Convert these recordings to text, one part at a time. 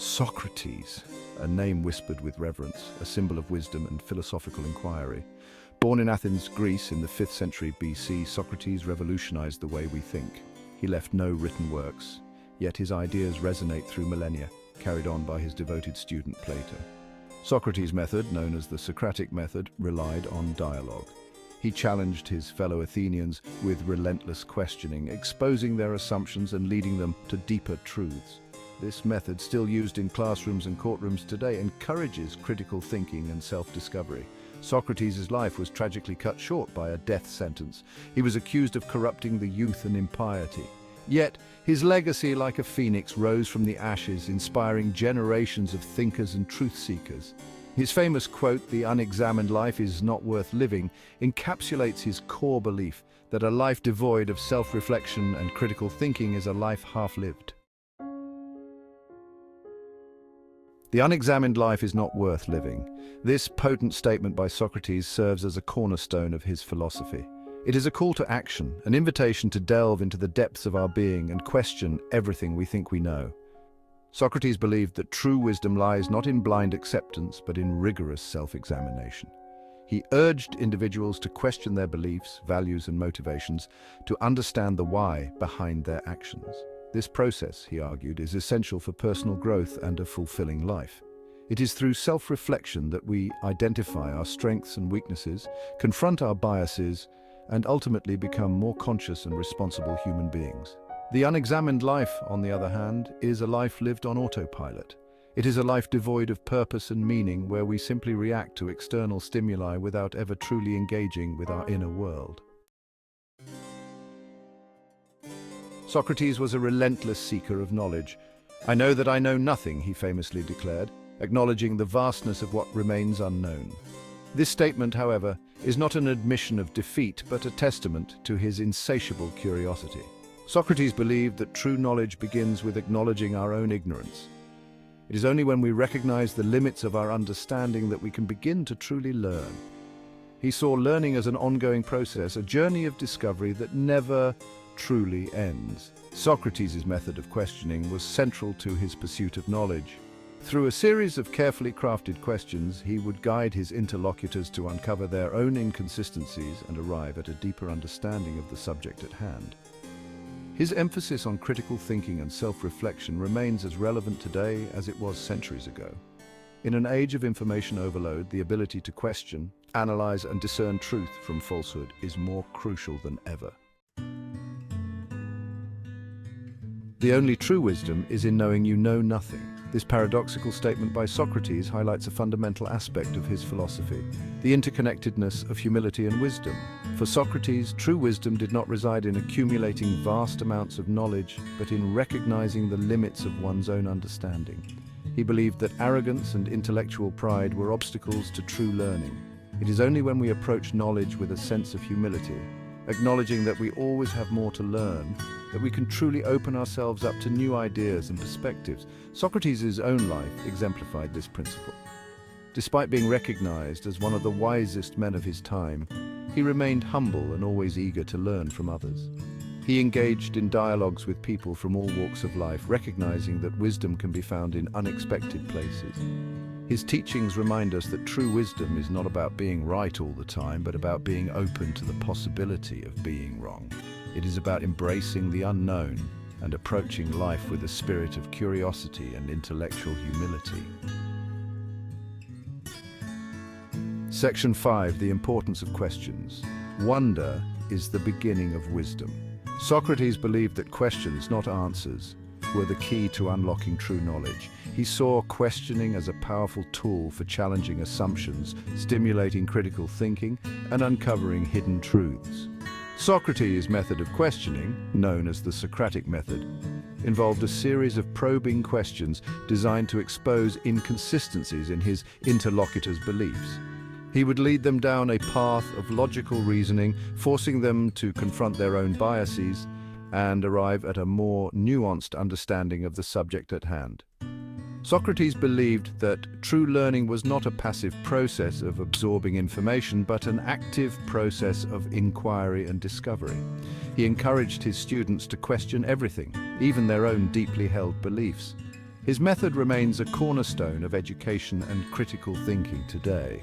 Socrates, a name whispered with reverence, a symbol of wisdom and philosophical inquiry. Born in Athens, Greece in the 5th century BC, Socrates revolutionized the way we think. He left no written works, yet his ideas resonate through millennia, carried on by his devoted student Plato. Socrates' method, known as the Socratic method, relied on dialogue. He challenged his fellow Athenians with relentless questioning, exposing their assumptions and leading them to deeper truths. This method, still used in classrooms and courtrooms today, encourages critical thinking and self-discovery. Socrates' life was tragically cut short by a death sentence. He was accused of corrupting the youth and impiety. Yet, his legacy, like a phoenix, rose from the ashes, inspiring generations of thinkers and truth-seekers. His famous quote, "The unexamined life is not worth living," encapsulates his core belief that a life devoid of self-reflection and critical thinking is a life half-lived. The unexamined life is not worth living. This potent statement by Socrates serves as a cornerstone of his philosophy. It is a call to action, an invitation to delve into the depths of our being and question everything we think we know. Socrates believed that true wisdom lies not in blind acceptance, but in rigorous self-examination. He urged individuals to question their beliefs, values, and motivations, to understand the why behind their actions. This process, he argued, is essential for personal growth and a fulfilling life. It is through self-reflection that we identify our strengths and weaknesses, confront our biases, and ultimately become more conscious and responsible human beings. The unexamined life, on the other hand, is a life lived on autopilot. It is a life devoid of purpose and meaning, where we simply react to external stimuli without ever truly engaging with our inner world. Socrates was a relentless seeker of knowledge. "I know that I know nothing," he famously declared, acknowledging the vastness of what remains unknown. This statement, however, is not an admission of defeat, but a testament to his insatiable curiosity. Socrates believed that true knowledge begins with acknowledging our own ignorance. It is only when we recognize the limits of our understanding that we can begin to truly learn. He saw learning as an ongoing process, a journey of discovery that never truly ends. Socrates' method of questioning was central to his pursuit of knowledge. Through a series of carefully crafted questions, he would guide his interlocutors to uncover their own inconsistencies and arrive at a deeper understanding of the subject at hand. His emphasis on critical thinking and self-reflection remains as relevant today as it was centuries ago. In an age of information overload, the ability to question, analyze, and discern truth from falsehood is more crucial than ever. The only true wisdom is in knowing you know nothing. This paradoxical statement by Socrates highlights a fundamental aspect of his philosophy, the interconnectedness of humility and wisdom. For Socrates, true wisdom did not reside in accumulating vast amounts of knowledge, but in recognizing the limits of one's own understanding. He believed that arrogance and intellectual pride were obstacles to true learning. It is only when we approach knowledge with a sense of humility, acknowledging that we always have more to learn, that we can truly open ourselves up to new ideas and perspectives. Socrates' own life exemplified this principle. Despite being recognized as one of the wisest men of his time, he remained humble and always eager to learn from others. He engaged in dialogues with people from all walks of life, recognizing that wisdom can be found in unexpected places. His teachings remind us that true wisdom is not about being right all the time, but about being open to the possibility of being wrong. It is about embracing the unknown and approaching life with a spirit of curiosity and intellectual humility. Section 5. The importance of questions. Wonder is the beginning of wisdom. Socrates believed that questions, not answers, were the key to unlocking true knowledge. He saw questioning as a powerful tool for challenging assumptions, stimulating critical thinking, and uncovering hidden truths. Socrates' method of questioning, known as the Socratic method, involved a series of probing questions designed to expose inconsistencies in his interlocutors' beliefs. He would lead them down a path of logical reasoning, forcing them to confront their own biases and arrive at a more nuanced understanding of the subject at hand. Socrates believed that true learning was not a passive process of absorbing information, but an active process of inquiry and discovery. He encouraged his students to question everything, even their own deeply held beliefs. His method remains a cornerstone of education and critical thinking today.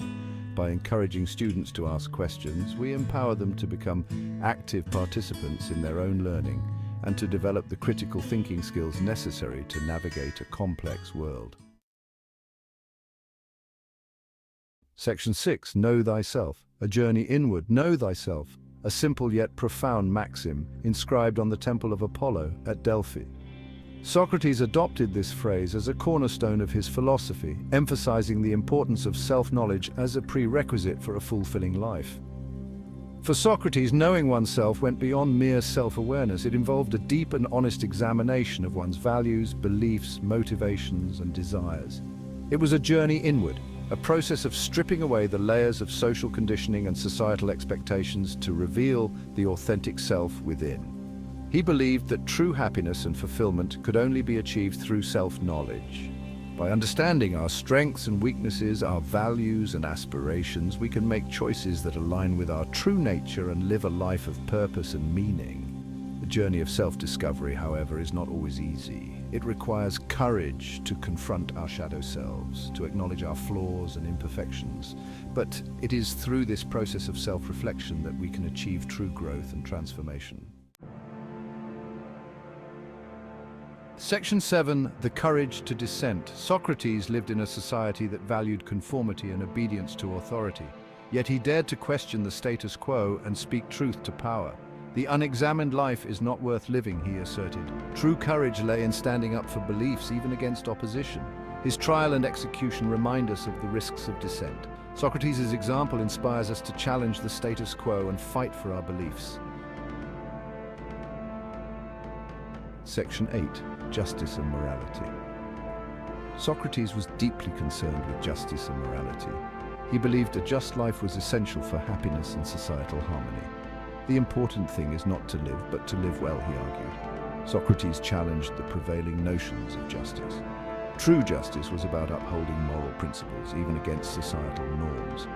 By encouraging students to ask questions, we empower them to become active participants in their own learning and to develop the critical thinking skills necessary to navigate a complex world. Section 6. Know thyself. A journey inward. Know thyself. A simple yet profound maxim inscribed on the temple of Apollo at Delphi. Socrates adopted this phrase as a cornerstone of his philosophy, emphasizing the importance of self-knowledge as a prerequisite for a fulfilling life. For Socrates, knowing oneself went beyond mere self-awareness. It involved a deep and honest examination of one's values, beliefs, motivations, and desires. It was a journey inward, a process of stripping away the layers of social conditioning and societal expectations to reveal the authentic self within. He believed that true happiness and fulfillment could only be achieved through self-knowledge. By understanding our strengths and weaknesses, our values and aspirations, we can make choices that align with our true nature and live a life of purpose and meaning. The journey of self-discovery, however, is not always easy. It requires courage to confront our shadow selves, to acknowledge our flaws and imperfections. But it is through this process of self-reflection that we can achieve true growth and transformation. Section 7. The courage to dissent. Socrates lived in a society that valued conformity and obedience to authority. Yet he dared to question the status quo and speak truth to power. The unexamined life is not worth living, he asserted. True courage lay in standing up for beliefs, even against opposition. His trial and execution remind us of the risks of dissent. Socrates' example inspires us to challenge the status quo and fight for our beliefs. Section 8. Justice and morality. Socrates was deeply concerned with justice and morality. He believed a just life was essential for happiness and societal harmony. The important thing is not to live, but to live well, he argued. Socrates challenged the prevailing notions of justice. True justice was about upholding moral principles, even against societal norms.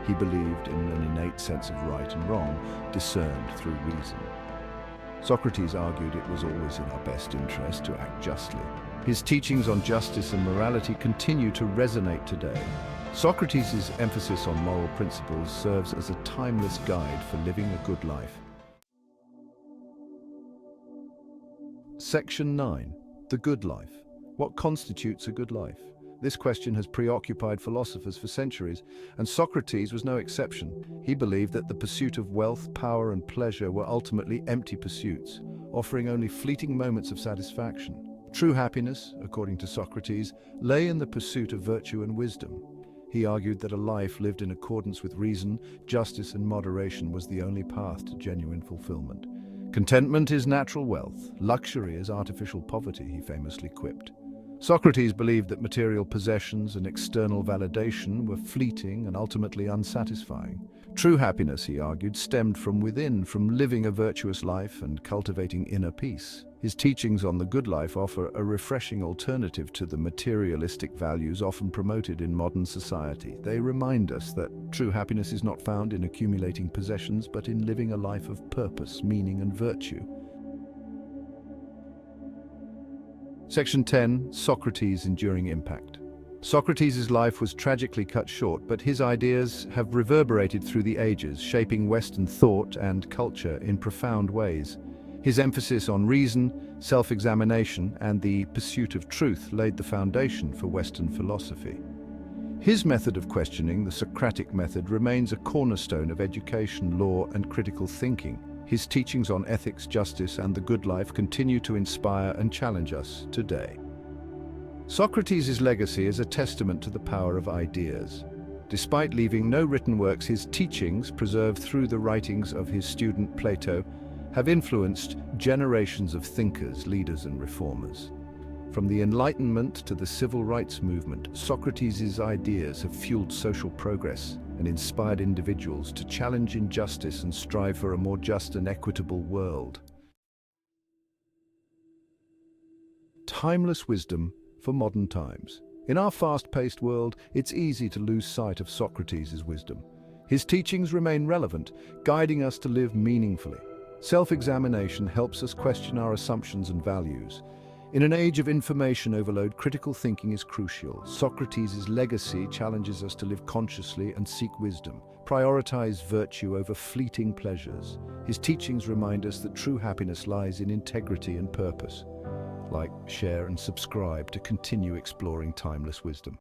He believed in an innate sense of right and wrong, discerned through reason. Socrates argued it was always in our best interest to act justly. His teachings on justice and morality continue to resonate today. Socrates' emphasis on moral principles serves as a timeless guide for living a good life. Section 9. The good life. What constitutes a good life? This question has preoccupied philosophers for centuries, and Socrates was no exception. He believed that the pursuit of wealth, power, and pleasure were ultimately empty pursuits, offering only fleeting moments of satisfaction. True happiness, according to Socrates, lay in the pursuit of virtue and wisdom. He argued that a life lived in accordance with reason, justice, and moderation was the only path to genuine fulfillment. Contentment is natural wealth, luxury is artificial poverty, he famously quipped. Socrates believed that material possessions and external validation were fleeting and ultimately unsatisfying. True happiness, he argued, stemmed from within, from living a virtuous life and cultivating inner peace. His teachings on the good life offer a refreshing alternative to the materialistic values often promoted in modern society. They remind us that true happiness is not found in accumulating possessions, but in living a life of purpose, meaning, and virtue. Section 10. Socrates' enduring impact. Socrates' life was tragically cut short, but his ideas have reverberated through the ages, shaping Western thought and culture in profound ways. His emphasis on reason, self-examination, and the pursuit of truth laid the foundation for Western philosophy. His method of questioning, the Socratic method, remains a cornerstone of education, law, and critical thinking. His teachings on ethics, justice, and the good life continue to inspire and challenge us today. Socrates' legacy is a testament to the power of ideas. Despite leaving no written works, his teachings, preserved through the writings of his student Plato, have influenced generations of thinkers, leaders, and reformers. From the Enlightenment to the civil rights movement, Socrates' ideas have fueled social progress and inspired individuals to challenge injustice and strive for a more just and equitable world. Timeless wisdom for modern times. In our fast-paced world, it's easy to lose sight of Socrates' wisdom. His teachings remain relevant, guiding us to live meaningfully. Self-examination helps us question our assumptions and values. In an age of information overload, critical thinking is crucial. Socrates' legacy challenges us to live consciously and seek wisdom, prioritize virtue over fleeting pleasures. His teachings remind us that true happiness lies in integrity and purpose. Like, share, and subscribe to continue exploring timeless wisdom.